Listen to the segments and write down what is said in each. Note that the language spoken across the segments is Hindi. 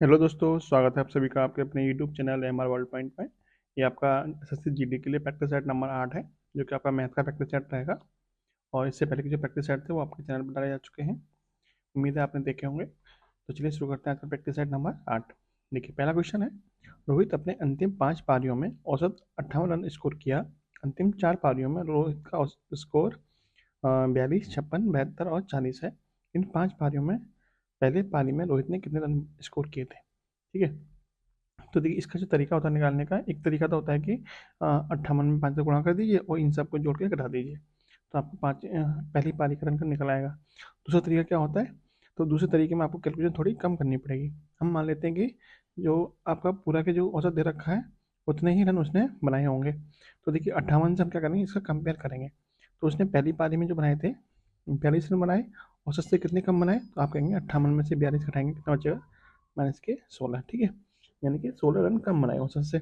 हेलो दोस्तों, स्वागत है आप सभी का आपके अपने YouTube channel M R world point में। ये आपका एसएससी जीडी के लिए प्रैक्टिस सेट नंबर 8 है, जो कि आपका मैथ का प्रैक्टिस सेट रहेगा। और इससे पहले के जो प्रैक्टिस सेट थे वो आपके चैनल पर डाले जा चुके हैं। उम्मीद है आपने देखे होंगे। तो चलिए शुरू करते हैं आपका प्रैक्टिस सेट नंबर 8। देखिए, पहला क्वेश्चन है। रोहित अपने अंतिम 5 पारियों में औसत 58 रन स्कोर किया। अंतिम 4 पारियों में रोहित का औसत स्कोर 42, 56, 72 और 40 है। इन 5 पारियों में पहले पारी में रोहित ने कितने रन स्कोर किए थे? ठीक है। तो देखिए, इसका जो तरीका होता है निकालने का, एक तरीका तो होता है कि 58 में 5 से गुणा कर दीजिए और इन सबको जोड़ के घटा दीजिए, तो आपको पहली पारी का रन का निकल आएगा। दूसरा तरीका क्या होता है? तो दूसरे तरीके में आपको कैलकुलेशन थोड़ी कम करनी पड़ेगी। हम मान लेते हैं कि जो आपका पूरा के जो औसत दे रखा है उतने ही रन उसने बनाए होंगे। तो देखिए, 58 से हम क्या करेंगे, इसका कंपेयर करेंगे। तो उसने पहली पारी में जो बनाए थे 42 रन बनाए, औसत से कितने कम बनाए, तो आप कहेंगे 58 में से 42 घटाएंगे, कितना बचेगा? -16। ठीक है, यानी कि 16 रन कम बनाए औसत से।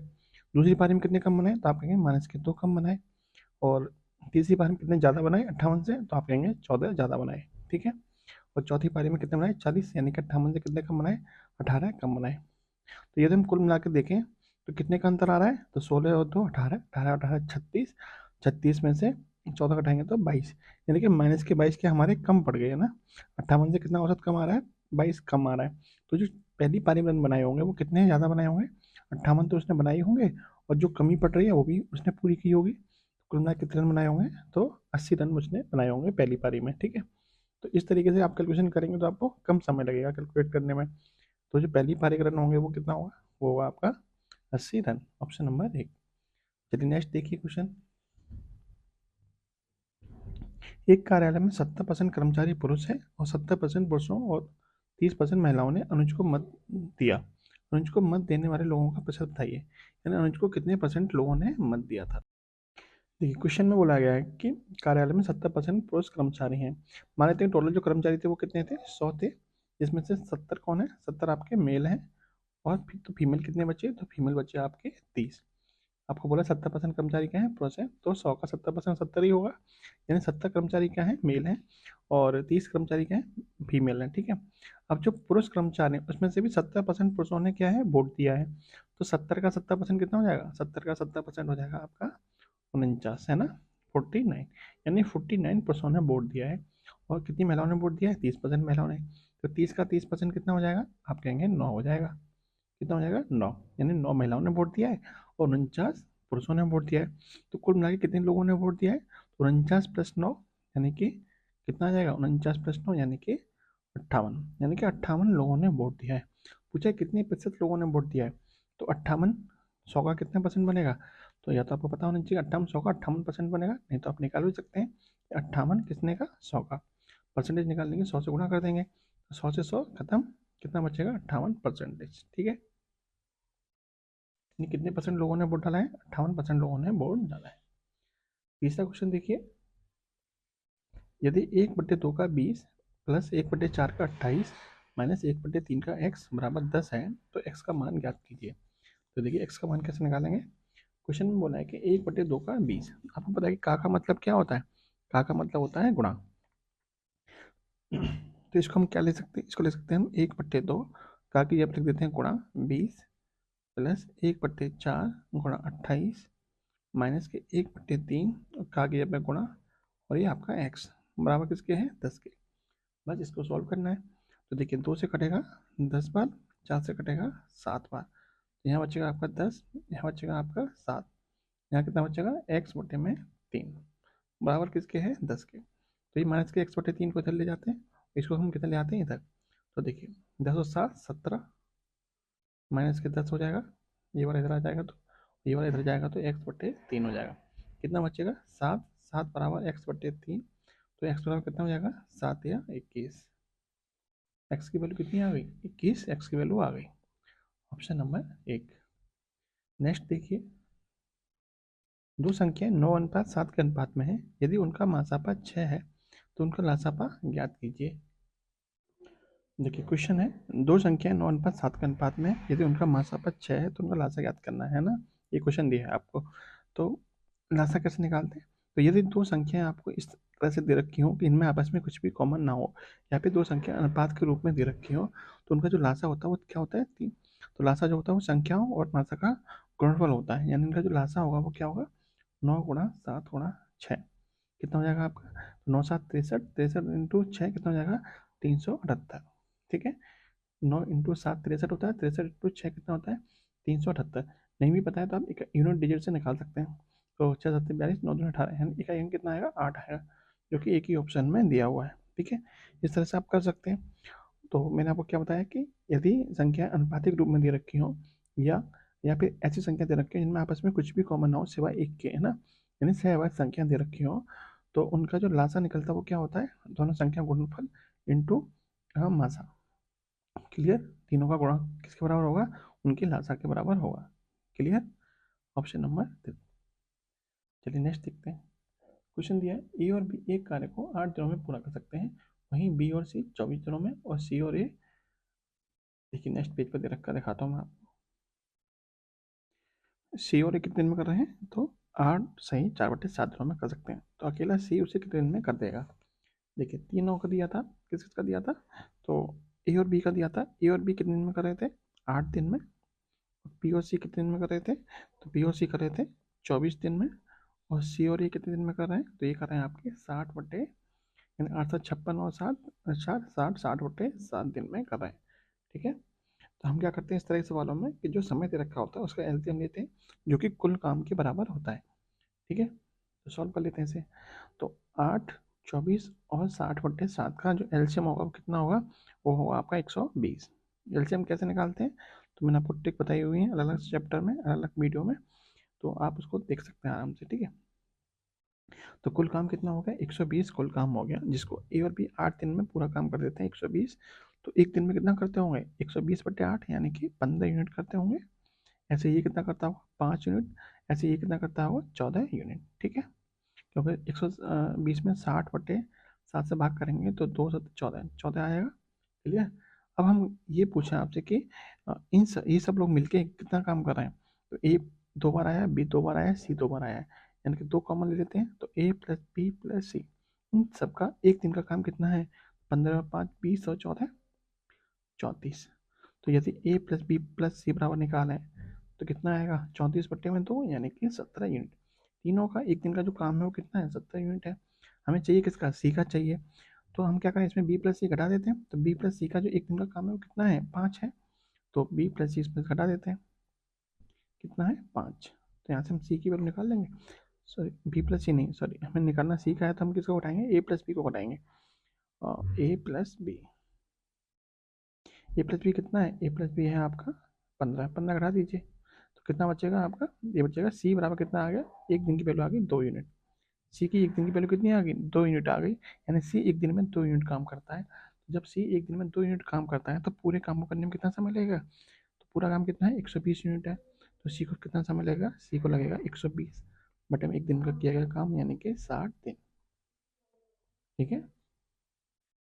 दूसरी पारी में कितने कम बनाए, तो आप कहेंगे -2 कम बनाए। और तीसरी पारी में कितने ज़्यादा बनाए 58 से, तो आप कहेंगे 14 ज़्यादा बनाए। ठीक है। और चौथी पारी में कितने बनाए 40, यानी कि 58 से कितने कम बनाए, 18 कम बनाए। तो यदि हम कुल मिला के देखें तो कितने का अंतर आ रहा है, तो 16 और 2 18, 18 18 36, 36 में से 14 घटाएंगे तो 22, यानी कि -22 के हमारे कम पड़ गए है ना। 58 से कितना औसत कम आ रहा है, 22 कम आ रहा है। तो जो पहली पारी में रन बनाए होंगे वो कितने ज़्यादा बनाए होंगे, 58 तो उसने बनाए होंगे, और जो कमी पड़ रही है वो भी उसने पूरी की होगी। कुल मिला के कितने रन बनाए होंगे, तो 80 रन उसने बनाए होंगे पहली पारी में। ठीक है। तो इस तरीके से आप कैलकुलेशन करेंगे तो आपको कम समय लगेगा कैलकुलेट करने में। तो जो पहली पारी का रन होंगे वो कितना होगा, वो होगा आपका 80 रन। Option number 1। चलिए नेक्स्ट देखिए क्वेश्चन। एक कार्यालय में 70% कर्मचारी पुरुष है और 70% पुरुषों और 30% महिलाओं ने अनुज को मत दिया। अनुज को मत देने वाले लोगों का प्रतिशत बताइए, यानी अनुज को कितने परसेंट लोगों ने मत दिया था। देखिए, क्वेश्चन में बोला गया है कि कार्यालय में 70% पुरुष कर्मचारी हैं। मान लेते हैं टोटल जो कर्मचारी थे वो कितने थे, 100 थे। जिसमें से 70 कौन है, 70 आपके मेल हैं। और फिर तो फीमेल कितने बचे, तो फीमेल बचे आपके 30। आपको बोला 70% कर्मचारी क्या है, पुरुष है, तो 100 का 70% 70 ही होगा। यानी 70 कर्मचारी क्या है, मेल हैं। और 30 कर्मचारी क्या है, फीमेल हैं। ठीक है। अब जो पुरुष कर्मचारी हैं उसमें से भी 70% पुरुषों ने क्या है, वोट दिया है। तो 70 का 70% कितना हो जाएगा, 70 का 70% हो जाएगा आपका 49, है ना। 49, यानी 49% ने वोट दिया है। और कितनी महिलाओं ने वोट दिया है, 30% महिलाओं ने। तो 30 का 30% कितना हो जाएगा, आप कहेंगे 9 हो जाएगा। कितना हो जाएगा, 9, यानी 9 महिलाओं ने वोट दिया है और 49 पुरुषों ने वोट दिया है। तो कुल मिला के कितने लोगों ने वोट दिया है, तो 49 + 9, यानी कि कितना आ जाएगा, 49 + 9 यानी कि 58, यानी कि 58 लोगों ने वोट दिया है। पूछा है कितने प्रतिशत लोगों ने वोट दिया है, तो 58 100 का कितने परसेंट बनेगा, तो या तो आपको पता होना चाहिए 58 100 का 58% बनेगा, नहीं तो आप निकाल भी सकते हैं 58 कितने का, 100 का। परसेंटेज निकाल लेंगे, 100 से गुणा कर देंगे, तो 100 से 100 खत्म, कितना बचेगा 58%। ठीक है। कितने परसेंट लोगों ने वोट डाला है, 58% लोगों ने वोट डाला है। तीसरा क्वेश्चन देखिए। यदि 1/2 का 20 प्लस 1/4 का 28 माइनस 1/3 का x बराबर 10 है, तो x का मान ज्ञात कीजिए। तो देखिए, x का मान कैसे निकालेंगे। क्वेश्चन में बोला है कि 1/2 का 20, आपको पता है कि का मतलब क्या होता है, का मतलब होता है गुणा। तो इसको हम क्या ले सकते हैं, इसको ले सकते हैं हम 1/2 का की जब लिख देते हैं गुणा 20 प्लस 1/4 गुणा 28 माइनस के 1/3 और का की जब गुणा, और ये आपका x बराबर किसके है, 10 के। बस इसको सॉल्व करना है। तो देखिए, 2 से कटेगा 10 बार, 4 से कटेगा 7 बार, तो यहाँ बचेगा आपका 10, यहाँ बचेगा आपका 7, यहाँ कितना बचेगा, x/3 बराबर किसके है, 10 के। तो ये माइनस के x/3 को इधर ले जाते हैं, इसको हम कितना ले आते हैं इधर। तो देखिए, 10 और 7 17, माइनस के 10 हो जाएगा, ये वाला इधर आ जाएगा, तो ये वाला इधर जाएगा, तो x/3 हो जाएगा। कितना बचेगा, 7, 7 बराबर x/3, तो x बराबर कितना हो जाएगा, 7 या 21। एक्स की वैल्यू कितनी आ गई, 21 एक्स की वैल्यू आ गई। Option number 1। नेक्स्ट देखिए। दो संख्याएं 9:7 के अनुपात में है, यदि उनका मासापा 6 है तो उनका लासापा ज्ञात कीजिए। देखिए, क्वेश्चन है, दो संख्याएं 9:7 के अनुपात में है, यदि उनका मासापा 6 है तो उनका लासा ज्ञात करना है ना। ये क्वेश्चन दिया है आपको। तो लासा कैसे निकालते हैं, तो यदि दो संख्याएं आपको इस तरह से दे रखी हो कि इनमें आपस में कुछ भी कॉमन ना हो, या फिर दो संख्या अनुपात के रूप में दे रखी हो, तो उनका जो लासा होता है वो क्या होता है, 3। तो लासा जो होता है वो संख्याओं और मात्रा का गुणनफल होता है, यानी इनका जो लासा होगा वो क्या होगा, 9 × 7 × 6 कितना हो जाएगा आपका, 9×7 = 63, 63 इंटू 6 कितना हो जाएगा, 378। ठीक है, 9 × 7 63 होता है, 63 इंटू 6 कितना होता है, 378। नहीं भी पता है तो आप एक यूनिट डिजिट से निकाल सकते हैं। तो 6×7 = 42, 9×2 = 18, यानी इकाई अंक कितना आएगा, 8 आएगा, जो कि एक ही ऑप्शन में दिया हुआ है। ठीक है, इस तरह से आप कर सकते हैं। तो मैंने आपको क्या बताया कि यदि संख्या अनुपातिक रूप में दे रखी हो, या फिर ऐसी संख्या दे रखी हो जिनमें आपस में कुछ भी कॉमन ना हो सिवाय एक के, है ना, यानी सिवाय संख्या दे रखी हो, तो उनका जो लासा निकलता है वो क्या होता है, दोनों संख्या गुणनफल इंटू मासा। क्लियर, तीनों का गुणा किसके बराबर होगा, उनके लासा के बराबर होगा। Clear, option number 3। चलिए नेक्स्ट देखते हैं। क्वेश्चन दिया है, ए और बी एक कार्य को 8 दिनों में पूरा कर सकते हैं, वहीं बी और सी 24 दिनों में, और सी और ए, देखिए नेक्स्ट पेज पर दे रखा, दिखाता हूँ मैं आपको। सी और ए कितने दिन में कर रहे हैं, तो 8 सही 4/7 दिनों में कर सकते हैं, तो अकेला सी उसे कितने दिन में कर देगा। देखिए तीनों का दिया था, किस किस का दिया था, तो ए और बी का दिया था। ए और बी कितने दिन में कर रहे थे, 8 दिन में। बी और सी कितने दिन में कर रहे थे, तो बी और सी कर रहे थे 24 दिन में। और सी और ए कितने दिन में कर रहे हैं, तो ये कर रहे हैं आपके 60 यानी 856 और 7 60 दिन में कर रहे हैं। ठीक है, तो हम क्या करते हैं इस तरह के सवालों में कि जो समय दे रखा होता है उसका एलसीएम लेते हैं, जो कि कुल काम के बराबर होता है। ठीक है, तो सॉल्व कर लेते हैं इसे। तो 8, 24 और 60/7 का जो एलसीएम होगा वो कितना होगा, वो होगा आपका 120। एलसीएम कैसे निकालते हैं, तो मैंने आपको ट्रिक बताई हुई है अलग अलग चैप्टर में, अलग अलग वीडियो में, तो आप उसको देख सकते हैं आराम से। ठीक है, तो कुल काम कितना हो गया, 120 कुल काम हो गया, जिसको ए और बी 8 दिन में पूरा काम कर देते हैं 120। तो एक दिन में कितना करते होंगे, 120/8 यानी कि 15 यूनिट करते होंगे। ऐसे ये कितना करता होगा, 5 यूनिट। ऐसे ये कितना करता होगा, 14 यूनिट। ठीक है, क्योंकि 120 में 60/7 से भाग करेंगे तो 2×7 = 14, 14 आएगा। क्लियर, अब हम ये पूछें आपसे कि ये सब लोग मिलके कितना काम कर रहे हैं, तो ए 2 बार आया, बी 2 बार आया, सी 2 बार आया है, यानी कि 2 कॉमन ले लेते हैं, तो ए प्लस बी प्लस सी, इन सबका एक दिन का काम कितना है, 15 और 5 20 और 14 34। तो यदि ए प्लस बी प्लस सी बराबर निकालें तो कितना आएगा, 34/2 यानी कि 17 यूनिट। तीनों का एक दिन का जो काम है वो कितना है, 17 यूनिट है। हमें चाहिए किसका, सी का चाहिए। तो हम क्या करें, इसमें बी प्लस सी घटा देते हैं, तो बी प्लस सी का जो एक दिन का काम है वो कितना है, 5 है। तो बी प्लस सी इसमें घटा देते हैं, कितना है, 5। तो यहाँ से हम सी की वैल्यू निकाल लेंगे। सॉरी, बी प्लस सी नहीं, सॉरी, हमें निकालना सी का है, तो हम किसको घटाएंगे, ए प्लस बी को घटाएंगे। ए प्लस बी, ए प्लस बी कितना है, ए प्लस बी है आपका 15, 15 घटा दीजिए, तो कितना बचेगा आपका, ये बचेगा सी बराबर कितना आ गया, एक दिन की वैल्यू आ गई 2 यूनिट। सी की एक दिन की वैल्यू कितनी आ गई, 2 यूनिट आ गई, यानी सी एक दिन में 2 यूनिट काम करता है। तो जब सी एक दिन में 2 यूनिट काम करता है तो पूरे काम को करने में कितना समय लगेगा, तो पूरा काम कितना है, 120 यूनिट है। तो सी को कितना समय लगेगा, सी को लगेगा 120 बटे में एक दिन का किया गया काम, यानी कि 60 दिन। ठीक है,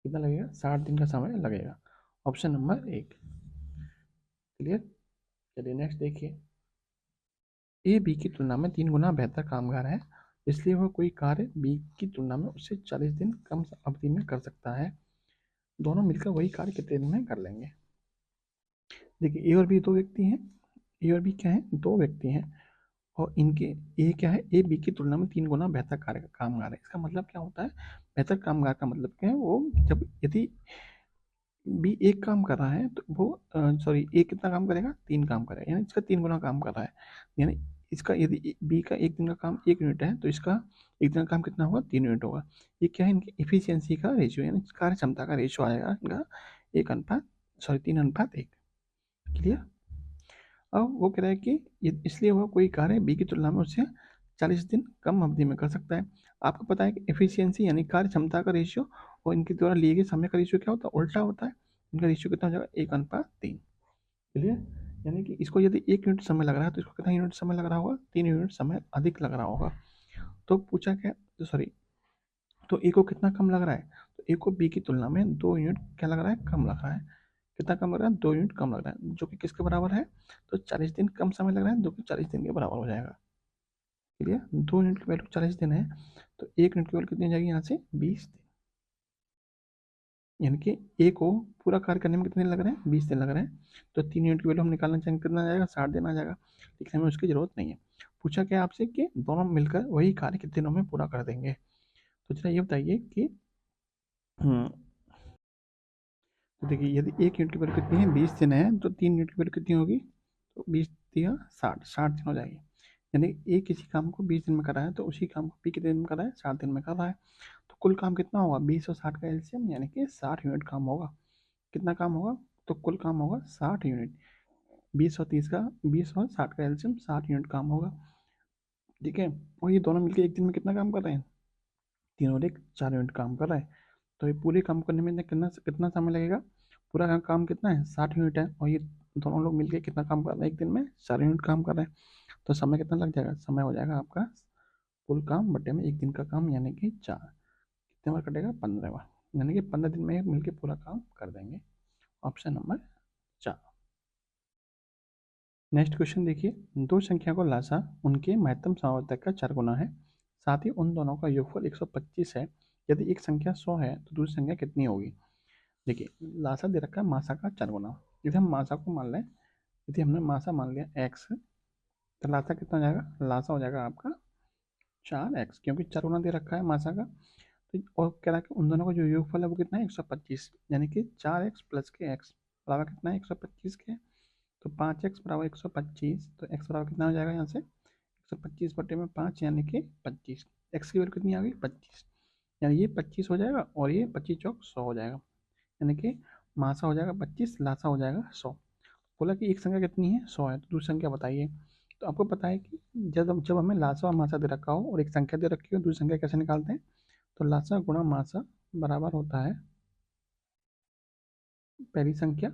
कितना लगेगा, 60 दिन का समय लगेगा। Option number 1। क्लियर, चलिए नेक्स्ट देखिए। ए बी की तुलना में 3 गुना बेहतर कामगार है, इसलिए वह कोई कार्य बी की तुलना में उससे 40 दिन कम अवधि में कर सकता है। दोनों मिलकर वही कार्य कितने दिन में कर लेंगे। देखिए ए और बी दो व्यक्ति हैं, ए और बी क्या है, दो व्यक्ति हैं, और इनके ए क्या है, ए बी की तुलना में 3 गुना बेहतर कार्य का कामगार है। इसका मतलब क्या होता है, बेहतर कामगार का मतलब क्या है, वो जब यदि बी एक काम कर रहा है तो वो सॉरी ए कितना काम करेगा, 3 काम करेगा, यानी इसका 3 गुना काम कर रहा है। यानी इसका यदि बी का एक दिन का काम 1 यूनिट है तो इसका एक दिन का काम कितना होगा, 3 यूनिट होगा। ये क्या है, इनकी इफिशियंसी का रेशियो, यानी कार्य क्षमता का रेशियो आएगा इनका 3:1। क्लियर, अब वो कह रहा है कि इसलिए वह कोई कार्य बी की तुलना में उससे 40 दिन कम अवधि में कर सकता है। आपको पता है कि एफिशिएंसी यानी कार्य क्षमता का रेशियो और इनके द्वारा लिए गए समय का रेशियो क्या होता है, उल्टा होता है। इनका रेशियो कितना हो जाएगा, 1:3। क्लियर, यानी कि इसको यदि 1 यूनिट समय लग रहा है तो इसको कितना यूनिट समय लग रहा होगा, 3 यूनिट समय अधिक लग रहा होगा। तो पूछा क्या, तो सॉरी, तो ए को कितना कम लग रहा है, तो ए को बी की तुलना में 2 यूनिट क्या लग रहा है, कम लग रहा है। कितना कम लग रहा है, 2 यूनिट कम लग रहा है, जो कि किसके बराबर है, तो 40 दिन कम समय लग रहा है, जो कि 40 दिन के बराबर हो जाएगा। क्लियर, 2 यूनिट की वैल्यू 40 दिन है, तो 1 यूनिट की वैल्यू कितनी हो जाएगी यहाँ से 20 दिन, यानी कि ए को पूरा कार्य करने में कितने दिन लग रहे हैं 20 दिन लग रहे हैं। तो 3 यूनिट की वैल्यू हम निकालना चाहेंगे, कितना आ जाएगा 60 दिन आ जाएगा, लेकिन हमें उसकी जरूरत नहीं है। पूछा क्या आपसे कि दोनों मिलकर वही कार्य कितने दिनों में पूरा कर देंगे। तो चलिए ये बताइए कि हम्म, तो देखिए यदि 1 यूनिट की वैल्यू कितनी है 20 दिन है, तो 3 यूनिट की वैल्यू कितनी होगी, तो 20 दिया 60 दिन हो जाएगी। यानी ए किसी काम को 20 दिन में कर रहा है, तो उसी काम को बी कितने दिन में कर रहा है 60 दिन में कर रहा है। तो कुल काम कितना होगा 20 और 60 का एलसीएम, यानी कि 60 यूनिट काम होगा। कितना काम होगा, तो कुल काम होगा 60 यूनिट। 20 और 60 का एलसीएम 60 यूनिट काम होगा, ठीक है। और ये दोनों मिलकर एक दिन में कितना काम कर रहे हैं, 3 और 1 4 यूनिट काम कर रहा है। तो ये पूरे काम करने में कितना कितना समय लगेगा, पूरा काम कितना है 60 यूनिट है, और ये दोनों लोग मिलकर कितना काम कर रहे हैं एक दिन में 4 यूनिट काम कर रहे हैं। तो समय कितना लग जाएगा, समय हो जाएगा आपका कुल काम बटे में एक दिन का काम, यानी कि 4, कितने बार कटेगा 15 बार, यानी कि 15 दिन में मिलकर पूरा काम कर देंगे। Option number 4। नेक्स्ट क्वेश्चन देखिए, दो संख्या को लासा उनके महत्तम समावर्तक का 4 गुना है, साथ ही उन दोनों का योगफल 125 है। यदि एक संख्या 100 है तो दूसरी संख्या कितनी होगी। देखिए लासा दे रखा है मासा का 4 गुना। यदि हम मासा को मान लें, यदि हमने मासा मान लिया x, तो लासा कितना हो जाएगा, लासा हो जाएगा आपका 4x, क्योंकि 4 गुना दे रखा है मासा का। तो और कह रहा है कि उन दोनों का जो योगफल है वो कितना है 125, यानी कि 4x प्लस के x बराबर कितना है 125 के। तो 5x बराबर 125, तो x बराबर कितना हो जाएगा यहाँ से 125 बटे में 5, यानी कि 25। x की वैल्यू कितनी आ गई 25, यानी ये 25 हो जाएगा और ये 25 चौक 100 हो जाएगा, यानी कि मासा हो जाएगा 25, लासा हो जाएगा 100। बोला कि एक संख्या कितनी है 100 है, तो दूसरी संख्या बताइए। तो आपको पता है कि जब हमें लासा और मासा दे रखा हो और एक संख्या दे रखी हो, दूसरी संख्या कैसे निकालते हैं, तो लासा गुणा मासा बराबर होता है पहली संख्या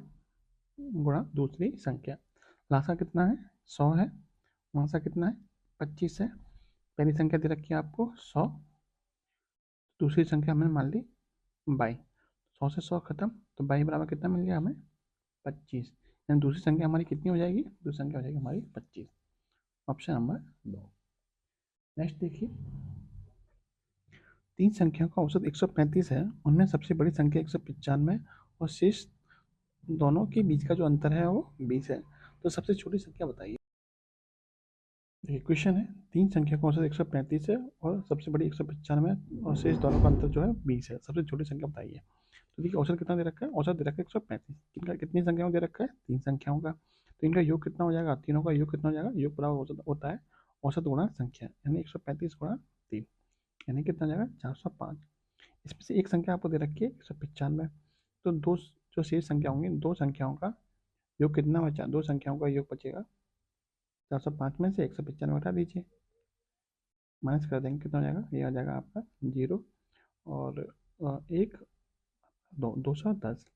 गुणा दूसरी संख्या। लासा कितना है 100 है, मासा कितना है 25 है। पहली संख्या दे रखी है आपको 100, दूसरी संख्या हमने मान ली 22। 100 से 100 खत्म, तो 22 बराबर कितना मिल गया हमें 25, यानी दूसरी संख्या हमारी कितनी हो जाएगी, दूसरी संख्या हो जाएगी हमारी 25। Option number 2। नेक्स्ट देखिए, तीन संख्याओं का औसत 135 है, उनमें सबसे बड़ी संख्या 195 और शेष दोनों के बीच का जो अंतर है वो 20 है। तो सबसे छोटी संख्या बताइए। देखिए क्वेश्चन है, तीन संख्या का औसत 135 है और सबसे बड़ी 195 और शेष दोनों का अंतर जो है 20 है, सबसे छोटी संख्या बताइए। तो देखिए औसत कितना दे रखा है, औसत दे रखा है 135, किनका कितनी संख्याओं दे रखा है तीन संख्याओं का। तो इनका योग कितना हो जाएगा, तीनों का योग कितना हो जाएगा, योग बराबर औसत होता है औसत गुणा संख्या, यानी 135 गुणा 3, यानी कितना जाएगा 405। इसमें से एक संख्या आपको दे रखी है 195, तो दो जो शेष संख्या होंगी दो संख्याओं का योग कितना बचा, दो संख्याओं का योग बचेगा 405 में से 195 हटा दीजिए, माइनस कर देंगे कितना हो जाएगा, ये आ जाएगा आपका 0 और 1 2 210।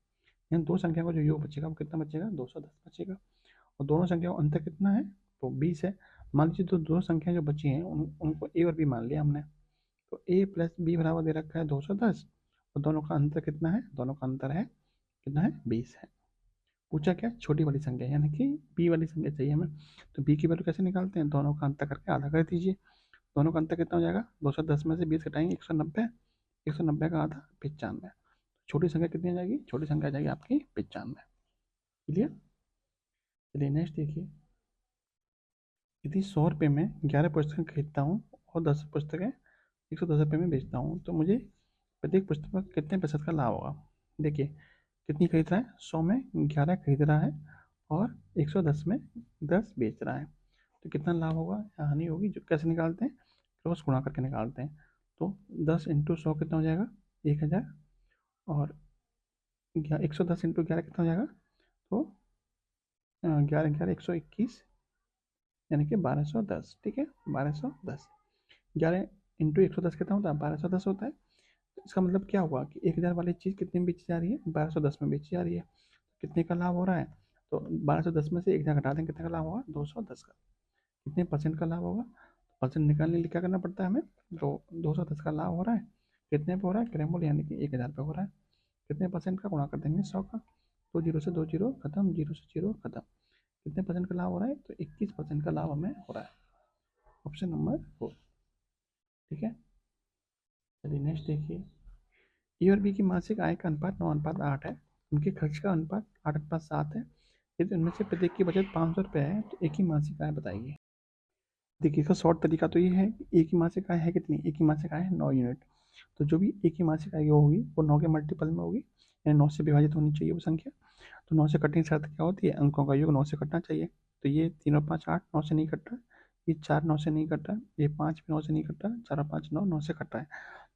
यहाँ दो संख्या का जो योग बचेगा वो कितना बचेगा 210 बचेगा, और दोनों संख्याओं का अंतर कितना है तो 20 है। मान लीजिए तो दो संख्या जो बची हैं उनको ए और बी मान लिया हमने, तो ए प्लस बी बराबर दे रखा है 210, और दोनों का अंतर कितना है, दोनों का अंतर है कितना है 20 है। पूछा क्या छोटी वाली संख्या, यानी कि बी वाली संख्या चाहिए हमें। तो बी की वैल्यू कैसे निकालते हैं, दोनों का अंतर करके आधा कर दीजिए। दोनों का अंतर कितना हो जाएगा 210 में से 20 घटाएंगे 190, 190 का आधा 95। छोटी संख्या कितनी आ जाएगी, छोटी संख्या आ जाएगी आपकी 95। क्लियर। चलिए नेक्स्ट देखिए, यदि 100 रुपये में 11 पुस्तकें खरीदता हूँ और 10 पुस्तकें 110 रुपये में बेचता हूँ, तो मुझे प्रत्येक पुस्तक पर कितने प्रतिशत का लाभ होगा। देखिए कितनी खरीद रहा है, 100 में 11 खरीद रहा है और 110 में 10 बेच रहा है, तो कितना लाभ होगा या हानि होगी, जो कैसे निकालते हैं क्रॉस गुणा करके निकालते हैं। तो 10 इंटू 100 कितना हो जाएगा 1000, और 110 इंटू 11 कितना हो जाएगा, तो 11 11 121, यानी कि 1210, ठीक है 1210। 11 इंटू 110 कितना होता है 1210 होता है। तो इसका मतलब क्या हुआ कि 1000 वाली चीज़ कितने में बेची जा रही है 1210 में बेची जा रही है, कितने का लाभ हो रहा है, तो 1210 में से 1000 घटा दें कितने का लाभ होगा 210 का। कितने परसेंट का लाभ होगा, परसेंट निकालने के लिए क्या करना पड़ता है हमें, तो 210 का लाभ हो रहा है, कितने पे हो रहा है क्रैमोल, यानी कि 1000 पे हो रहा है, कितने परसेंट का गुणा कर देंगे 100 का, तो जीरो से दो जीरो खत्म, जीरो से जीरो खत्म, कितने परसेंट का लाभ हो रहा है, तो 21% का लाभ हमें हो रहा है। ऑप्शन नंबर 4, ठीक है। चलिए नेक्स्ट देखिए, ए और बी की मासिक आय का अनुपात 9:8 है, उनके खर्च का अनुपात 8:7 है। यदि उनमें से प्रत्येक की बचत 500 रुपये है तो एक ही मासिक आय बताइए। देखिए इसका शॉर्ट तरीका तो ये है कि एक ही मासिक आय है कितनी, एक ही मासिक आय है 9 यूनिट। तो जो भी एक ही मासिक आय वो होगी वो 9 के मल्टीपल में होगी, यानी 9 से विभाजित होनी चाहिए वो संख्या। तो 9 से कटने की शर्त क्या होती है, अंकों का योग 9 से कटना चाहिए। तो ये 3 और 5 8, 9 से नहीं कट रहा, ये 4 9 से नहीं कट रहा, ये 5 भी 9 से नहीं कट रहा, 4 और 5 9, 9 से कट रहा है।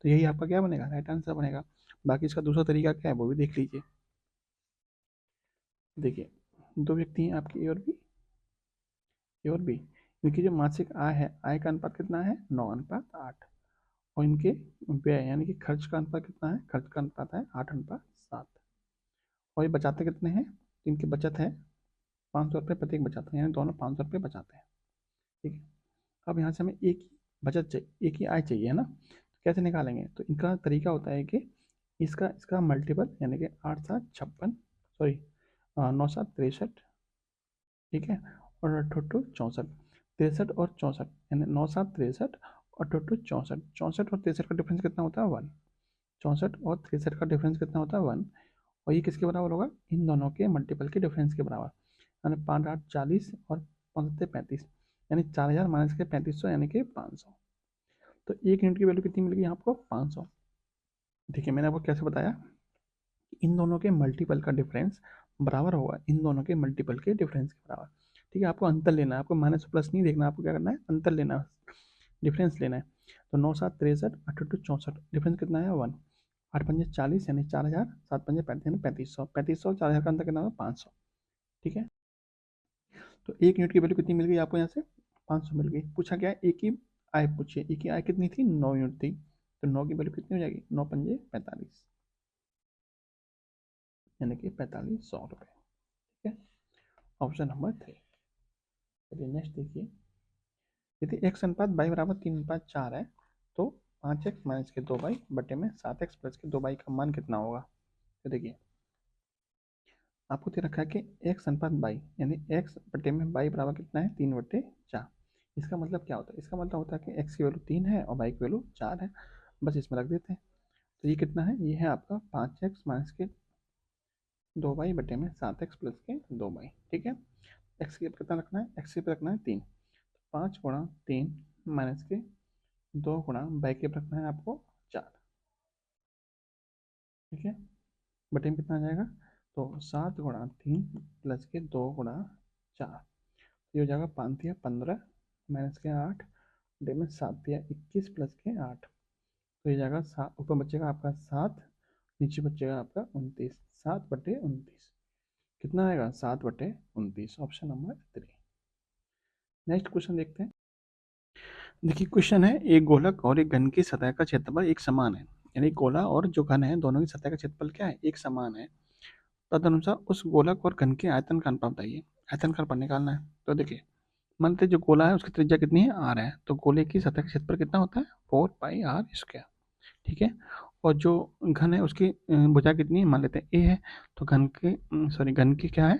तो यही आपका क्या बनेगा, राइट आंसर बनेगा। बाकी इसका दूसरा तरीका क्या है वो भी देख लीजिए। देखिए दो व्यक्ति हैं आपके ए और बी, इनकी जो मासिक आय है, आय का अनुपात कितना है 9:8, और इनके व्यय यानी कि खर्च का अनुपात कितना है, खर्च का अनुपात है 8:7। और ये बचाते कितने हैं, इनकी बचत है 500 रुपये प्रत्येक बचाते हैं, यानी दोनों 500 रुपये बचाते हैं। ठीक है, अब यहाँ से हमें एक ही बचत चाहिए, एक ही आय चाहिए है ना, तो कैसे निकालेंगे, तो इनका तरीका होता है कि इसका इसका मल्टीपल यानी कि 8×7 56, सॉरी 9×7 63, ठीक है, और 8×8 64, 63 और 64, यानी 9×7 63 और 8×8 64, 64 और 63 का डिफरेंस कितना होता है 1, 64 और 63 का डिफरेंस कितना होता है 1, और ये किसके बराबर होगा, इन दोनों के मल्टीपल के डिफरेंस के बराबर, यानी 5 8 40 और 5 7 35, यानी 4000 माइनस के 3500 यानी कि 500। तो एक यूनिट की वैल्यू कितनी मिल गई आपको 500। देखिए मैंने आपको कैसे बताया कि इन दोनों के मल्टीपल का डिफरेंस बराबर होगा इन दोनों के मल्टीपल के डिफरेंस के बराबर। ठीक है, आपको अंतर लेना है, आपको माइनस प्लस नहीं देखना, आपको क्या करना है, अंतर लेना है, डिफरेंस लेना है। तो 9×7 63, 8×8 64, डिफरेंस कितना है 1, 8×5 40 यानी 4000, 7×5 35 यानी 3500, 3500 और 4000 का अंतर कितना होगा 500। ठीक है, तो एक यूनिट की वैल्यू कितनी मिल गई आपको यहाँ से 500 मिल गई। पूछा गया एक ही आय, पूछिए एक ही आय कितनी थी 9 यूनिट थी, तो 9 की वैल्यू कितनी हो जाएगी, 9×5 45, यानी कि 4500 रुपये। ठीक है, ऑप्शन नंबर 3। चलिए नेक्स्ट देखिए, यदि x अनुपात y बराबर 3:4 है तो 5x माइनस के 2y बटे में 7x प्लस के 2y का मान कितना होगा। तो देखिए आपको दे रखा है कि x अनुपात y यानी x बटे में y बराबर कितना है 3/4। इसका मतलब क्या होता है, इसका मतलब होता है कि x की वैल्यू 3 है और y की वैल्यू 4 है, बस इसमें रख देते हैं। तो ये कितना है, ये है आपका 5x माइनस के 2y बटे में 7x प्लस के 2y। ठीक है, x की कितना रखना है, x की रखना है 3, 5×3 माइनस के 2× के रखना है आपको 4। ठीक है, बटे में कितना आ जाएगा, तो 7×3 प्लस के 2×4, ये हो जाएगा 5×15 माइनस के 8 बटे में 7×21 प्लस के 8, तो ये जाएगा ऊपर बचेगा आपका 7, नीचे बचेगा आपका 29, 7/29 कितना आएगा 7/29, ऑप्शन नंबर 3। नेक्स्ट क्वेश्चन देखते हैं। देखिए क्वेश्चन है, एक गोलक और एक घन की सतह का क्षेत्रफल एक समान है, यानी गोला और जो घन है दोनों की सतह का क्षेत्रफल क्या है, एक समान है। तदनुसार उस गोलक और घन के आयतन का अनुपात बताइए। आयतन का अनुपात निकालना है। तो देखिए मानते जो गोला है उसकी त्रिज्या कितनी है आर है, तो गोले की सतह का क्षेत्रफल कितना होता है 4πr²। ठीक है, और जो घन है उसकी भुजा कितनी है, मान लेते हैं ए है, तो घन के सॉरी घन की क्या है,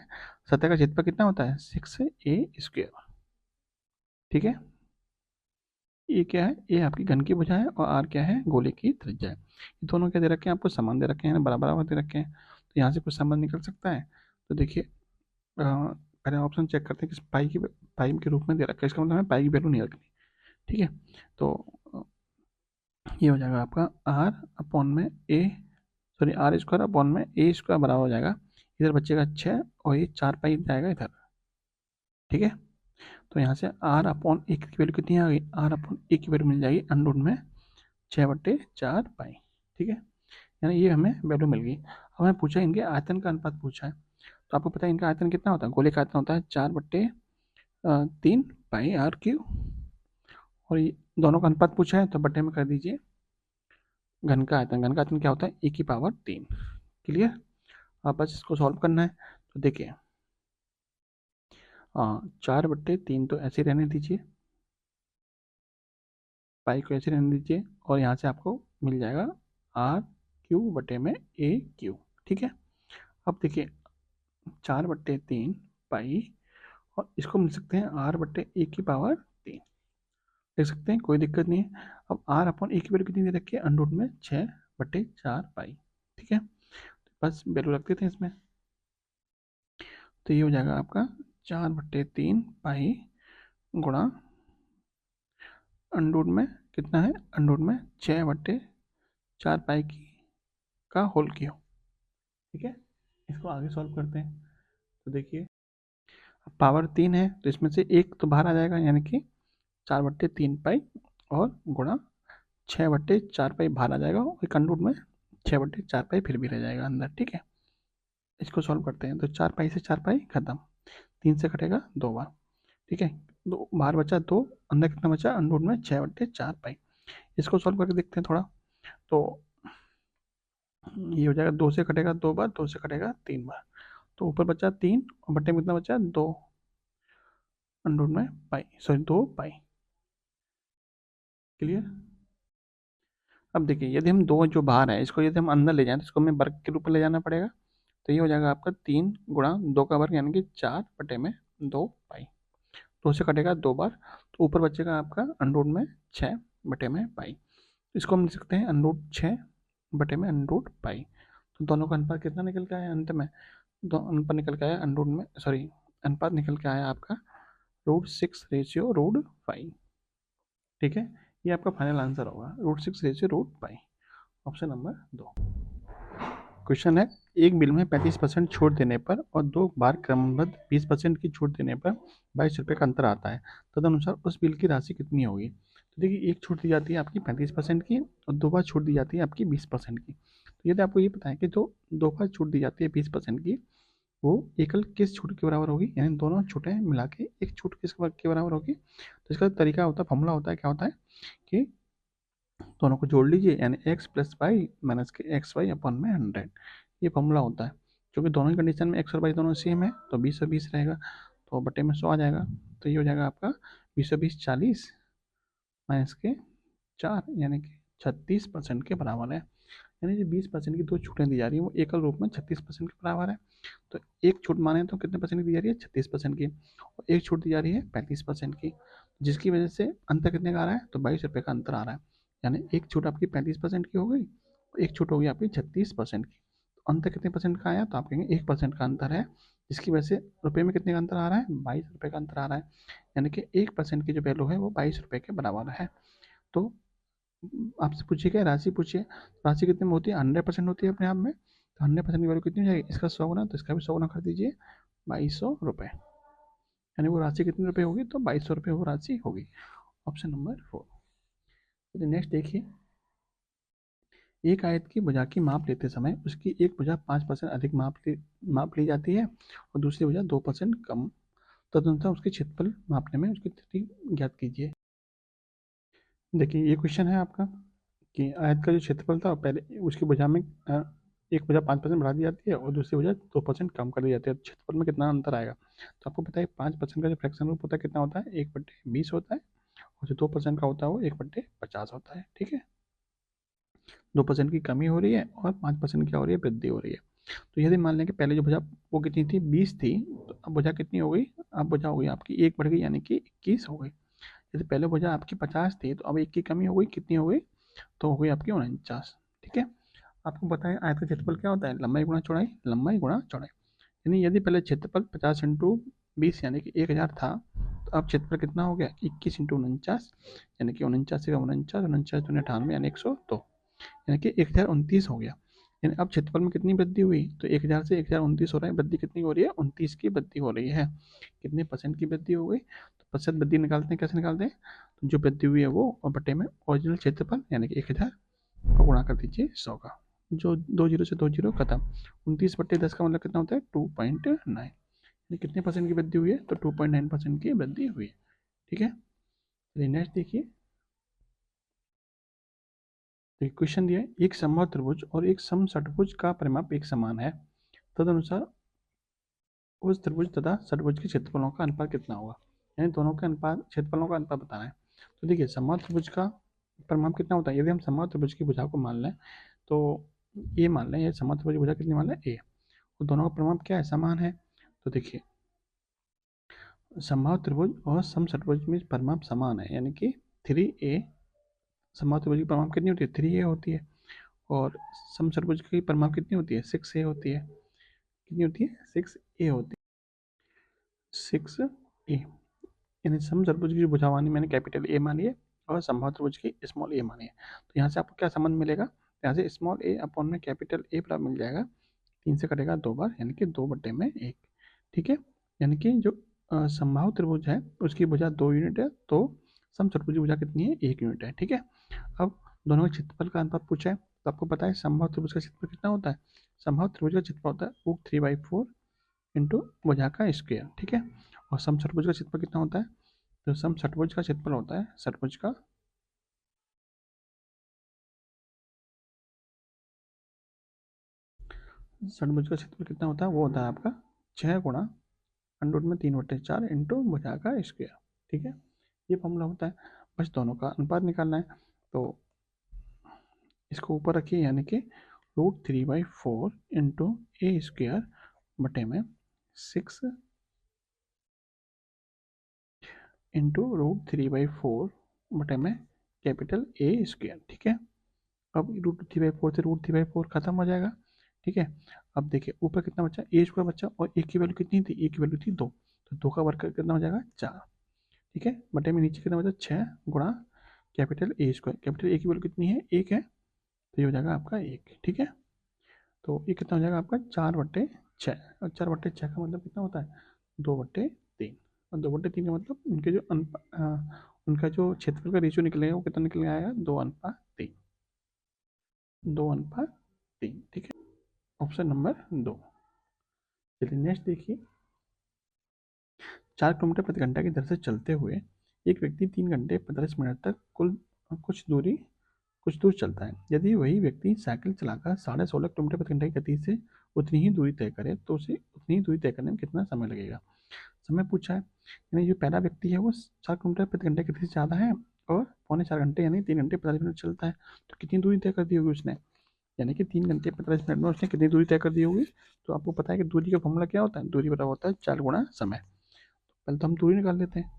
सतह का क्षेत्रफल कितना होता है 6a²। ठीक है, ए क्या है, ए आपकी घन की भुजा है और आर क्या है, गोले की त्रिज्या है। ये दोनों क्या दे रखे हैं आपको, समान दे रखे हैं, बराबर बराबर दे रखे हैं, तो यहाँ से कुछ संबंध निकल सकता है। तो देखिए पहले ऑप्शन चेक करते हैं कि पाई के रूप में दे रखा है, इसका मतलब है पाई की वैल्यू नहीं रखनी। ठीक है, तो ये हो जाएगा आपका आर अपॉन में ए, सॉरी r² अपॉन में a² बराबर हो जाएगा, इधर बचेगा 6 और ये 4 पाई जाएगा इधर। ठीक है, तो यहाँ से r अपॉन ए की वैल्यू कितनी आ गई, r अपॉन ए की वैल्यू मिल जाएगी अंडर में 6/4 पाई। ठीक है, यानी ये हमें वैल्यू मिल गई। अब हमें पूछा इनके आयतन का अनुपात पूछा है, तो आपको पता है इनका आयतन कितना होता है, गोले का आयतन होता है 4/3 πr³ और ये दोनों का अनुपात पूछा है तो बटे में कर दीजिए घन का आयतन। घन का आयतन क्या होता है e⁻3। क्लियर, आप बस इसको सॉल्व करना है। तो देखिए 4/3 तो ऐसे रहने दीजिए, पाई को ऐसे रहने दीजिए, और यहाँ से आपको मिल जाएगा r³ बटे में a³। ठीक है, अब देखिए 4/3 पाई और इसको मिल सकते हैं r/3। देख सकते हैं, कोई दिक्कत नहीं है। अब आर अपॉन ए की वैल्यू कितनी दे रखी है, अंडर रूट में 6/4 पाई। ठीक है, बस वैल्यू रख देते हैं इसमें। तो ये हो जाएगा आपका 4/3 पाई गुणा अंडर रूट में कितना है, अंडर रूट में 6/4 पाई की का होल क्यूब। ठीक है, इसको आगे सॉल्व करते हैं। तो देखिए, पावर 3 है तो इसमें से एक तो बाहर आ जाएगा, यानी कि 4/3 पाई और गुणा 6/4 पाई बाहर आ जाएगा, और एक अंडर रूट में 6/4 पाई फिर भी रह जाएगा अंदर। ठीक है, इसको सॉल्व करते हैं। तो 4 पाई से 4 पाई खत्म, 3 से कटेगा 2 बार। ठीक है, दो बाहर बचा 2, अंदर कितना बचा, अंडर रूट में 6/4 पाई। इसको सॉल्व करके देखते हैं थोड़ा। तो ये हो जाएगा, 2 से कटेगा 2 बार, 2 से कटेगा 3 बार, तो ऊपर बचा 3 और बट्टे में कितना बचा 2, अंडर रूट में पाई, सॉरी 2 पाई। क्लियर। अब देखिए, यदि हम दो जो बाहर है इसको यदि हम अंदर ले जाएं तो इसको हमें वर्ग के रूप में ले जाना पड़ेगा। तो ये हो जाएगा आपका 3 × 2 का वर्ग, यानी कि 4/2 पाई। 2 से कटेगा 2 बार, तो ऊपर बचेगा आपका अंडर रूट में 6/पाई। इसको हम लिख सकते हैं अंडर रूट 6/पाई। तो दोनों का अनुपात कितना निकल के आया अंत में, दो अनुपात निकल के आया अंडर रूट में, सॉरी अनुपात निकल के आया आपका √6/√5। ठीक है, ये आपका फाइनल आंसर होगा, √6/√5, ऑप्शन नंबर 2। क्वेश्चन है, एक बिल में 35% छूट देने पर और 2 बार क्रमबद्ध 20% की छूट देने पर 22 रुपये का अंतर आता है, तदनुसार उस बिल की राशि कितनी होगी। तो देखिए, एक छूट दी जाती है आपकी 35% की और 2 बार छूट दी जाती है आपकी 20% की। तो यदि आपको ये पता है कि जो 2 बार छूट दी जाती है 20% की, वो एकल किस छूट के बराबर होगी, यानी दोनों छूटें मिला के एक छूट किस के बराबर होगी। तो इसका तरीका होता है, फॉर्मूला होता है, क्या होता है कि दोनों को जोड़ लीजिए, यानी x + y माइनस के XY अपॉन में 100, ये फॉर्मूला होता है। क्योंकि दोनों ही कंडीशन में x और y दोनों सेम है, तो 20 और 20 रहेगा, तो बटे में 100 आ जाएगा। तो ये हो जाएगा आपका 20 और 20 40 माइनस के 4, यानी कि 36% के बराबर है। यानी जो 20% की दो छूटें दी जा रही है वो एकल रूप में 36% के बराबर है। तो एक छूट माने तो कितने परसेंट की दी जा रही है, 36% की, और एक छूट दी जा रही है 35% की, जिसकी वजह से अंतर कितने का आ रहा है, तो 22 रुपये का अंतर आ रहा है। यानी एक छूट आपकी 35% की हो गई, एक छूट होगी आपकी 36% की। तो अंतर कितने परसेंट का आया, तो आप कहेंगे 1% का अंतर है, जिसकी वजह से रुपये में कितने का अंतर आ रहा है, 22 रुपये का अंतर आ रहा है। यानी कि 1% की जो वैल्यू है वो 22 रुपये के बराबर है। तो आपसे पूछिए, क्या राशि पूछिए, राशि कितने में होती है, 100% होती है अपने आप में। तो 100% की वैल्यू कितनी हो जाएगी, इसका 100 गुना, तो इसका भी 100 गुना कर दीजिए, 2200 रुपये। यानी वो राशि कितने रुपये होगी, तो 2200 रुपये वो राशि होगी, ऑप्शन नंबर 4। तो नेक्स्ट देखिए, एक आयत की भुजा की माप लेते समय उसकी एक भुजा 5% अधिक माप ली जाती है और दूसरी भुजा 2% कम, तदनुसार उसके क्षेत्रफल मापने में उसकी त्रुटि ज्ञात कीजिए। देखिए, ये क्वेश्चन है आपका कि आयत का जो क्षेत्रफल था पहले उसकी भुजा में एक भुजा 5% बढ़ा दी जाती है और दूसरी भुजा 2% कम कर दी जाती है, तो क्षेत्रफल में कितना अंतर आएगा। तो आपको पता है 5% का जो फ्रैक्शन रूप होता है कितना होता है, 1/20 होता है, और जो 2% का होता है वो 1/50 होता है। ठीक है, 2% की कमी हो रही है और 5% क्या हो रही है, वृद्धि हो रही है। तो यदि मान लें कि पहले जो भुजा वो कितनी थी, 20 थी, तो अब भुजा कितनी हो गई, अब भुजा हो गई आपकी 1 बढ़ गई, यानी कि 21 हो गई। यदि पहले भुजा आपकी 50 थी तो अब 1 की कमी हो गई, कितनी हो गई, तो हो गई आपकी 49। ठीक है, आपको बताएं आयत का क्षेत्रफल क्या होता है, लंबाई गुणा चौड़ाई, लंबाई गुणा चौड़ाई। यानी यदि पहले क्षेत्रफल 50 × 20 यानी कि 1000 था, तो अब क्षेत्रफल कितना हो गया, 21 × 49, यानी कि 49 से 49, 49 दूनी 98, यानी 102, यानी कि 1029 हो गया। यानी अब क्षेत्रफल में कितनी वृद्धि हुई, तो 1000 से 1029 हो रहा है, वृद्धि कितनी हो रही है, 29 की वृद्धि हो रही है। कितने परसेंट की वृद्धि हो गई, तो प्रतिशत वृद्धि निकालते हैं, कैसे निकालते हैं, तो जो वृद्धि हुई है वो और बटे में ओरिजिनल क्षेत्रफल यानी कि 1000 को गुणा कर दीजिए 100 का, जो 2 जीरो से 2 जीरो खत्म, 29/10 का मतलब कितना होता है, 2.9। कितने परसेंट की वृद्धि हुई है, तो 2.9% की वृद्धि हुई है। ठीक है, चलिए नेक्स्ट देखिए। तो क्वेश्चन दिया है, एक समबाहु त्रिभुज और एक समषट्भुज का परिमाप एक समान है, तदनुसार उस त्रिभुज तथा षट्भुज के क्षेत्रफलों का अनुपात कितना होगा। यानी दोनों के अनुपात, क्षेत्रफलों का अनुपात बताना है। तो देखिए, समबाहु त्रिभुज का परिमाप कितना होता है, यदि हम समबाहु त्रिभुज की भुजा को मान लें, तो ये मान लें, ये समबाहु त्रिभुज की भुजा कितनी मान लें, ए, और दोनों का परिमाप क्या है, समान है। तो देखिए, समबाहु त्रिभुज और समषट्भुज में परिमाप समान है, यानी कि 3a, समबाहु त्रिभुज की परिमाप कितनी होती है? 3a होती है। और समचतुर्भुज की परिमाप कितनी होती है? 6a होती है। कितनी होती है? 6a होती है। 6a, यानी समचतुर्भुज की भुजावानी मैंने कैपिटल ए मानी है और समबाहु त्रिभुज की स्मॉल ए मानी है। तो यहाँ से आपको क्या संबंध मिलेगा? यहाँ से स्मॉल ए अपॉन में कैपिटल ए बराबर मिल जाएगा 3 से कटेगा 2 बार, यानी कि 2/1। ठीक है, यानी कि जो समबाहु त्रिभुज है उसकी भुजा 2 यूनिट है, तो समचतुर्भुज की भुजा कितनी है? 1 यूनिट है। ठीक है, अब दोनों के क्षेत्रफल का अनुपात पूछा है, तो आपको पता है समबाहु त्रिभुज का क्षेत्रफल कितना होता है? समबाहु त्रिभुज का क्षेत्रफल होता है रूट 3/4 इंटू भुजा का स्क्वायर। ठीक है, और समचतुर्भुज का क्षेत्रफल कितना होता है? तो समषटभुज का क्षेत्रफल होता है षटभुज का षटभुज का क्षेत्रफल कितना होता है? वो होता है आपका 6 गुणा अंडर में 3/4 इंटू भुजा का स्क्वायर। ठीक है, ये फॉर्मूला होता है। बस दोनों का अनुपात निकालना है, तो इसको ऊपर रखिए, यानी कि रूट 3/4 इंटू ए स्क्वायर बटे में 6 इंटू रूट 3/4 बटे में कैपिटल ए स्क्वायर। ठीक है, अब रूट 3/4 से रूट 3/4 खत्म हो जाएगा। ठीक है, अब देखिए ऊपर कितना बचा? ए स्क्वायर बचा, और ए की वैल्यू कितनी थी? ए की वैल्यू थी 2, तो 2 का वर्ग करके कितना हो जाएगा? 4। ठीक है, बटे में नीचे कितना बचा? 6 गुणा capital A square. Capital A की वैल्यू कितनी है? 1 है, तो ये हो जाएगा आपका 1। ठीक है, तो ये कितना हो जाएगा आपका? 4/6। और 4/6 का मतलब कितना होता है? 2/3। और 2/3 का मतलब उनका जो क्षेत्रफल का रेशियो निकलेगा वो कितना निकल आएगा? 2:3। 2:3। ठीक है, ऑप्शन नंबर 2। चलिए नेक्स्ट देखिए, 4 किलोमीटर प्रति घंटा की दर से चलते हुए एक व्यक्ति 3 घंटे 45 मिनट तक कुछ दूर चलता है। यदि वही व्यक्ति साइकिल चलाकर 16.5 किलोमीटर प्रति घंटा की गति से उतनी ही दूरी तय करे, तो उसे उतनी ही दूरी तय करने में कितना समय लगेगा? समय पूछा है, यानी जो पहला व्यक्ति है वो 4 किलोमीटर प्रति घंटे की गति से ज़्यादा है और 3.25 घंटे यानी 3 घंटे 45 मिनट चलता है, तो कितनी दूरी तय कर दी होगी उसने? यानी कि 3 घंटे 45 मिनट में उसने कितनी दूरी तय कर दी होगी? तो आपको पता है कि दूरी का फॉर्मूला क्या होता है? दूरी बराबर होता है 4 गुणा समय। पहले तो हम दूरी निकाल लेते हैं,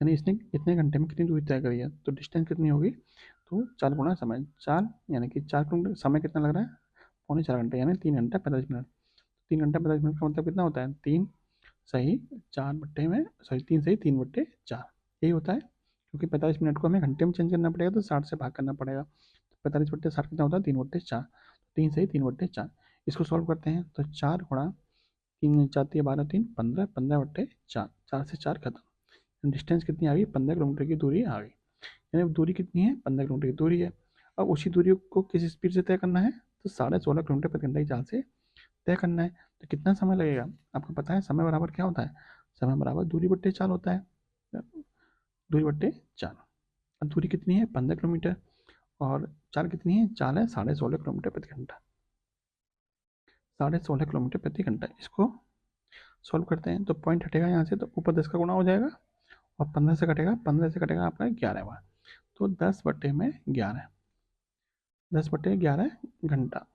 यानी इसने इतने घंटे में कितनी दूरी तय करी है, तो डिस्टेंस कितनी होगी? तो 4 गुणा समय। 4 यानी कि 4 किलोमीटर, समय कितना लग रहा है? 3.25 घंटे यानी 3 घंटा 45 मिनट। 3 घंटा 45 मिनट का मतलब कितना होता है? 3 सही 4 में 3 सही 3/4 यही होता है, क्योंकि 45 मिनट को हमें घंटे में चेंज करना पड़ेगा, तो 60 से भाग करना पड़ेगा। तो 45/60 कितना होता है? 3/4। 3 सही 3/4। इसको सॉल्व करते हैं, तो 4 गुणा 3 4 12 3 15 15/4। 4 से 4 खत्म। डिस्टेंस कितनी आ गई? 15 किलोमीटर की दूरी आ गई। यानी दूरी कितनी है? 15 किलोमीटर की दूरी है। अब उसी दूरी को किस स्पीड से तय करना है? तो 16.5 किलोमीटर प्रति घंटे की चाल से तय करना है। तो कितना समय लगेगा? आपको पता है समय बराबर क्या होता है? समय बराबर दूरी बट्टे चाल होता है। दूरी बट्टे चाल। अब दूरी कितनी है? 15 किलोमीटर। और चाल कितनी है? चाल है 16.5 किलोमीटर प्रति घंटा। 16.5 किलोमीटर प्रति घंटा। इसको सॉल्व करते हैं, तो पॉइंट हटेगा यहाँ से, तो ऊपर 10 का गुणा हो जाएगा और 15 से कटेगा आपका 11 बार, तो 10/11। 10/11 घंटा।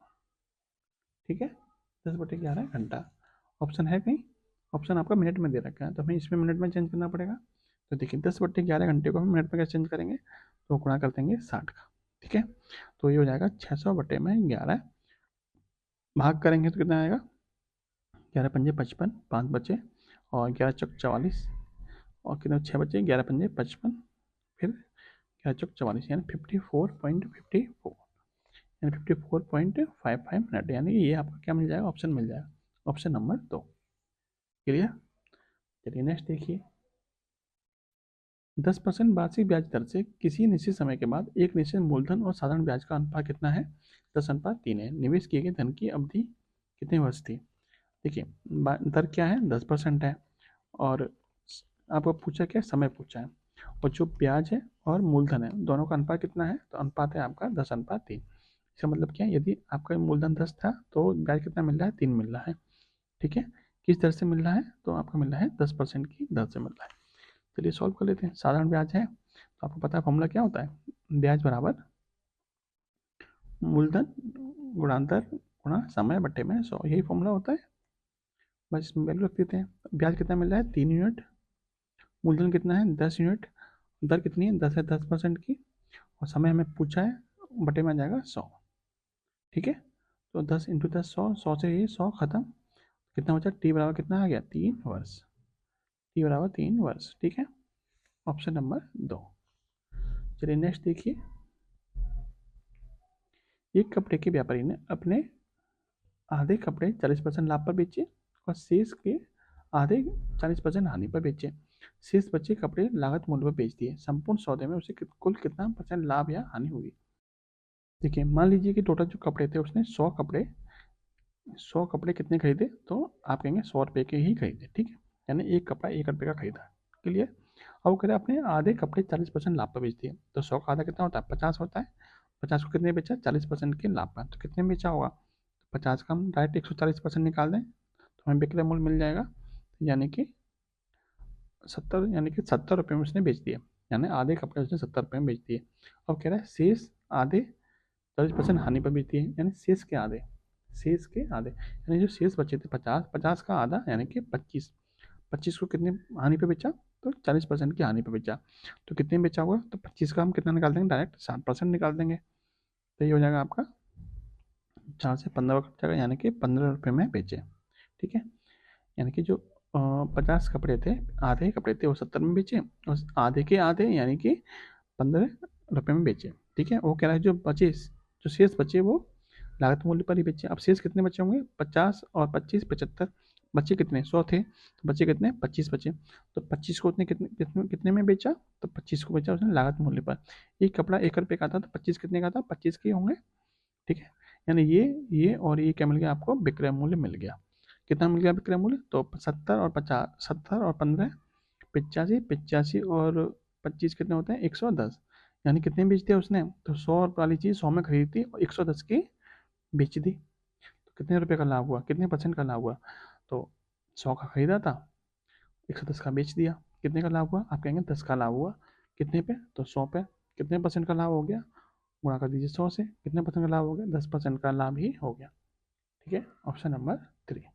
ठीक है, 10/11 घंटा। ऑप्शन है कहीं? ऑप्शन आपका मिनट में दे रखा है, तो हमें इसमें मिनट में चेंज करना पड़ेगा। तो देखिए 10/11 घंटे को हम मिनट में कैसे चेंज करेंगे? तो गुणा कर देंगे 60 का। ठीक है, तो ये हो जाएगा 600/11। भाग करेंगे तो कितना आएगा? 11×5 = 55, 5 बचे, और 11×4 = 44, और कितने 6 बचे? 11×5 = 55, फिर 11×4 = 44, यानी 54.54, यानी 54.55 मिनट, यानी ये आपका क्या मिल जाएगा? ऑप्शन मिल जाएगा, ऑप्शन नंबर 2। क्लियर? चलिए नेक्स्ट देखिए, 10% वार्षिक ब्याज दर से किसी निश्चित समय के बाद एक निश्चित मूलधन और साधारण ब्याज का अनुपात कितना है? 10:3 है। निवेश किए गए धन की अवधि कितने वर्ष थी? देखिए दर क्या है? 10% है, और आपको पूछा क्या? समय पूछा है, और जो ब्याज है और मूलधन है दोनों का अनुपात कितना है? तो अनुपात है आपका 10:3। इसका मतलब क्या है? यदि आपका मूलधन 10 था तो ब्याज कितना मिल रहा है? 3 मिल रहा है। ठीक है, किस दर से मिल रहा है? तो आपका मिल रहा है 10% की दर से मिल रहा है। चलिए सॉल्व कर लेते हैं। साधारण ब्याज है, तो आपको पता है फॉर्मूला क्या होता है? ब्याज बराबर मूलधन गुणांतर गुणा समय बट्टे में 100, यही फॉर्मूला होता है। बस इसमें वैल्यू रख देते हैं। ब्याज कितना मिल रहा है? 3 यूनिट। मूलधन कितना है? 10 यूनिट। दर कितनी है, 10 है, 10% की, और समय हमें पूछा है, बटे में आ जाएगा 100। ठीक है, तो 10 इंटू 10 100, 100 से ये 100 खत्म, कितना बचा, टी बराबर कितना आ गया, 3 वर्ष। टी बराबर 3 वर्ष। ठीक है, ऑप्शन नंबर 2। चलिए नेक्स्ट देखिए, एक कपड़े के व्यापारी ने अपने आधे कपड़े 40% लाभ पर बेचे और शेष के आधे 40% हानि पर बेचे। शेष बचे कपड़े लागत मूल्य पर बेच दिए। संपूर्ण सौदे में उसे कुल कितना % लाभ या हानि हुई। देखिए, मान लीजिए कि टोटल जो कपड़े थे उसने 100 कपड़े कितने खरीदे, तो आप कहेंगे 100 रुपये के ही खरीदे। ठीक है, यानी एक कपड़ा 1 रुपये का खरीदा। क्लियर। अब वो कह रहे अपने आधे कपड़े 40% लाभ पर बेच दिए, तो 100 का आधा कितना होता है, 50 होता है। 50 को कितने बेचा, 40% के लाभ पर, तो कितने में बेचा होगा, 50 का हम डायरेक्ट 140% निकाल दें तो हमें विक्रय मूल्य मिल जाएगा, यानी कि 70, यानी कि 70 रुपये में उसने बेच दिया, यानी आधे कपड़े उसने 70 रुपये में बेच दिए। अब कह रहा है शेष आधे 40% हानि पर बेच दिए, यानी शेष के आधे, यानी जो शेष बचे थे 50, 50 का आधा यानी कि 25, 25 को कितने हानि पे बेचा, तो 40% की हानि पे बेचा, तो कितने में बेचा होगा, तो 25 का हम कितना निकाल देंगे, डायरेक्ट 60% निकाल देंगे, तो ये हो जाएगा आपका 4 से 15 का जाएगा, यानी कि 15 रुपये में बेचे। ठीक है, यानी कि जो 50 कपड़े थे, आधे कपड़े थे वो 70 में बेचे, और आधे के आधे यानी कि 15 रुपये में बेचे। ठीक है, वो कह रहा है जो शेष बचे वो लागत मूल्य पर ही बेचे। अब शेष कितने बचे होंगे, 50 और 25 75, बचे कितने, 100 थे, तो बचे कितने, 25 बचे, तो 25 को उसने कितने कितने कितने में बेचा, तो 25 को बेचा उसने लागत मूल्य पर। एक कपड़ा 1 रुपये का था, तो 25 कितने का था, 25 के होंगे। ठीक है, यानी ये और ये क्या मिल गया आपको, विक्रय मूल्य मिल गया। कितना मिल गया विक्रय मूल्य, तो 70 और 50, 70 और 15 85, 85 और 25 कितने होते हैं, 110, यानी कितने बेच दिया उसने, तो 100 वाली चीज़ 100 में खरीदी थी और 110 की बेच दी, तो कितने रुपए का लाभ हुआ, कितने % का लाभ हुआ, तो 100 का खरीदा था, 110 का बेच दिया, कितने का लाभ हुआ, आप कहेंगे 10 का लाभ हुआ। कितने पे, तो 100 पे, कितने % का लाभ हो गया, गुणा कर दीजिए 100 से, कितने % का लाभ हो गया, 10% का लाभ ही हो गया। ठीक है, ऑप्शन नंबर 3।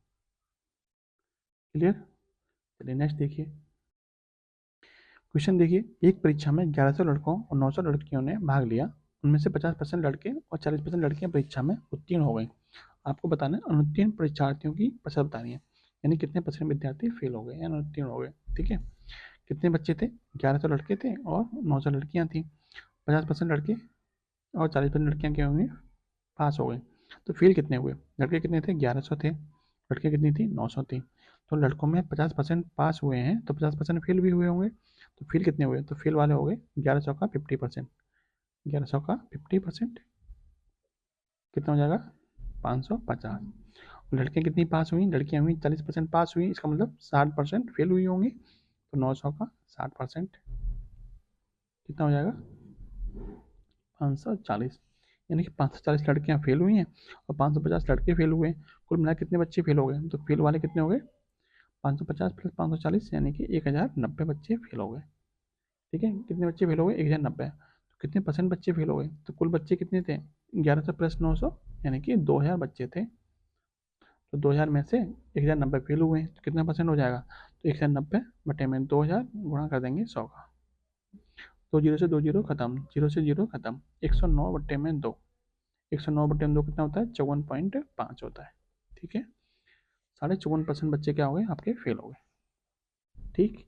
क्लियर। चलिए नेक्स्ट देखिए, क्वेश्चन देखिए, एक परीक्षा में 1100 लड़कों और 900 लड़कियों ने भाग लिया। उनमें से 50% लड़के और 40% लड़कियां परीक्षा में उत्तीर्ण हो गई। आपको बताना है अनुत्तीर्ण परीक्षार्थियों की प्रतिशत बतानी है, यानी कितने % विद्यार्थी फेल हो गए या अनुत्तीर्ण हो गए। ठीक है, कितने बच्चे थे, 1100 लड़के थे और 900 लड़कियां थी, 50% लड़के और 40% लड़कियां क्या होंगी, पास हो गए। तो फेल कितने हुए, लड़के कितने थे, 1100 थे, लड़के कितनी थी, 900 थी, तो लड़कों में 50% पास हुए हैं, तो 50% फेल भी हुए होंगे, तो फेल कितने हुए, तो फेल वाले हो गए 1100 का 50%, 1100 का 50% कितना हो जाएगा, 550। लड़कियां कितनी पास हुई, लड़कियां हुई 40% पास हुई, इसका मतलब 60% फेल हुई होंगी, तो 900 का 60% कितना हो जाएगा, 540, यानी कि 540 लड़कियां फेल हुई हैं और 550 लड़के फेल हुए हैं, कुल मिला कितने बच्चे फेल हो गए, तो फेल वाले कितने हो गए, 550 प्लस 540 यानी कि 1090 बच्चे फेल हो गए। ठीक है, कितने बच्चे फेल हो गए, 1090, तो कितने % बच्चे फेल हो गए, तो कुल बच्चे कितने थे, 1100 प्लस 900 यानी कि 2000 बच्चे थे, तो 2000 में से 1090 फेल हुए हैं, तो कितना % हो जाएगा, तो 1090 बटे में 2000 गुणा कर देंगे 100 का, दो जीरो से दो जीरो खत्म, जीरो से जीरो खत्म, 109 बटे में 2, 109 बटे में 2 कितना होता है, 54.5 होता है। ठीक है, 54.5% बच्चे क्या हो गए आपके फेल हो गए। ठीक,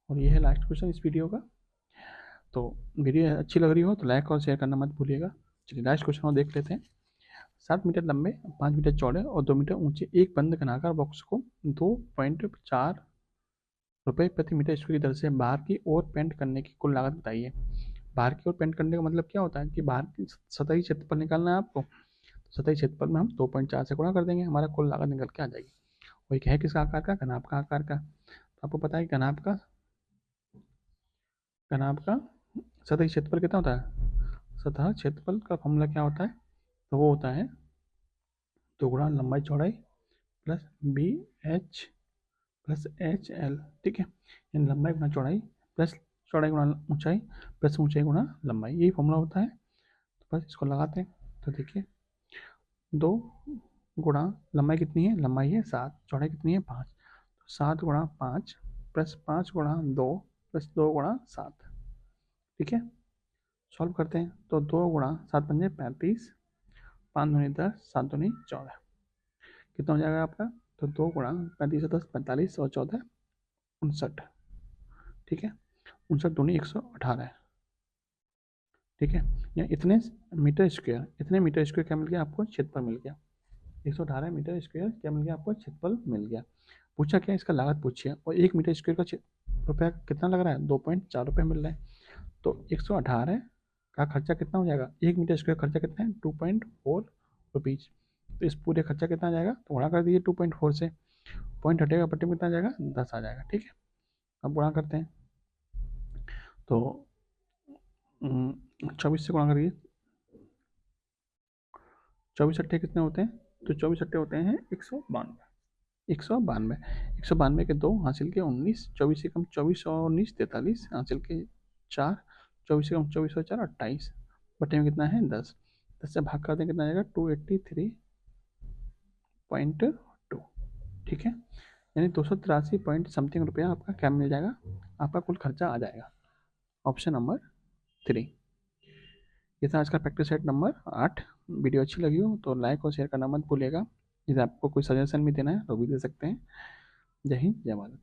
और ये है लास्ट क्वेश्चन इस वीडियो का। तो वीडियो अच्छी लग रही हो तो लाइक और शेयर करना मत भूलिएगा। चलिए लास्ट क्वेश्चन और देख लेते हैं। 7 मीटर लंबे, 5 मीटर चौड़े और 2 मीटर ऊंचे एक बंद घनाकार बॉक्स को 2.4 रुपये प्रति मीटर स्क्वायर की दर से बाहर की ओर पेंट करने की कुल लागत बताइए। बाहर की ओर पेंट करने का मतलब क्या होता है कि बाहर की सतही क्षेत्रफल निकालना है आपको, तो सतही क्षेत्रफल में हम 2.4 से गुणा कर देंगे, हमारा कुल लागत निकल के आ जाएगी। वही है किस आकार का, घनाभ का आकार का। तो आपको पता है घनाभ का सतही क्षेत्रफल कितना होता है, सतह क्षेत्रफल का फॉर्मूला क्या होता है, तो वो होता है 2 गुणा लंबाई चौड़ाई plus B H plus H L. ठीक है, यानी लंबाई गुणा चौड़ाई प्लस चौड़ाई गुणा ऊंचाई प्लस ऊंचाई गुणा लंबाई, यही फॉर्मूला होता है। तो बस इसको लगाते हैं, तो देखिए 2 गुणा लंबाई कितनी है, लंबाई है 7, चौड़ाई कितनी है 5, तो 7 गुणा 5 प्लस 5 गुणा 2 प्लस 2 गुणा 7, ठीक है, सॉल्व करते हैं। तो 2 × 7 × 35, 5 × 10, 7 × 14, कितना हो जाएगा आपका? तो 2 × 35 × 10 45 और 14 59। ठीक है, 59 × 2 = 118 है। ठीक है, या इतने मीटर स्क्वायर, इतने मीटर स्क्वायर क्या मिल गया आपको? क्षेत्रफल मिल गया। 118 मीटर स्क्वायर क्या मिल गया आपको? क्षेत्रफल मिल गया। पूछा क्या? इसका लागत पूछिए, और 1 मीटर स्क्वायर का रुपया कितना लग रहा है? 2.4 रुपये मिल रहा है। तो 118 का खर्चा कितना हो जाएगा? 1 मीटर स्क्वायर खर्चा कितना है? 2.4 रुपीज़। तो इस पूरे खर्चा कितना आ जाएगा? तो गुणा कर दीजिए 2.4 से, पॉइंट हटेगा, पट्टी में कितना आ जाएगा? 10 आ जाएगा। ठीक है, अब गुणा करते हैं। तो 24 से गुणा करिए। 24 अट्ठे कितने होते हैं? तो 24 अट्ठे होते हैं 192। 192, 192 के 2 हासिल के 19, 24 से कम 24 और 19 43, हासिल के 4, 24 से कम 24 और 4 28, बटे में कितना है? 10। 10 से भाग कर दें, कितना आएगा? 283.2। ठीक है, यानी 283 पॉइंट समथिंग रुपया आपका क्या मिल जाएगा? आपका कुल खर्चा आ जाएगा। Option number 3। ये था आज का प्रैक्टिस सेट नंबर 8। वीडियो अच्छी लगी हो तो लाइक और शेयर करना मत भूलिएगा। यदि आपको कोई सजेशन भी देना है तो भी दे सकते हैं। जय हिंद, जय भारत।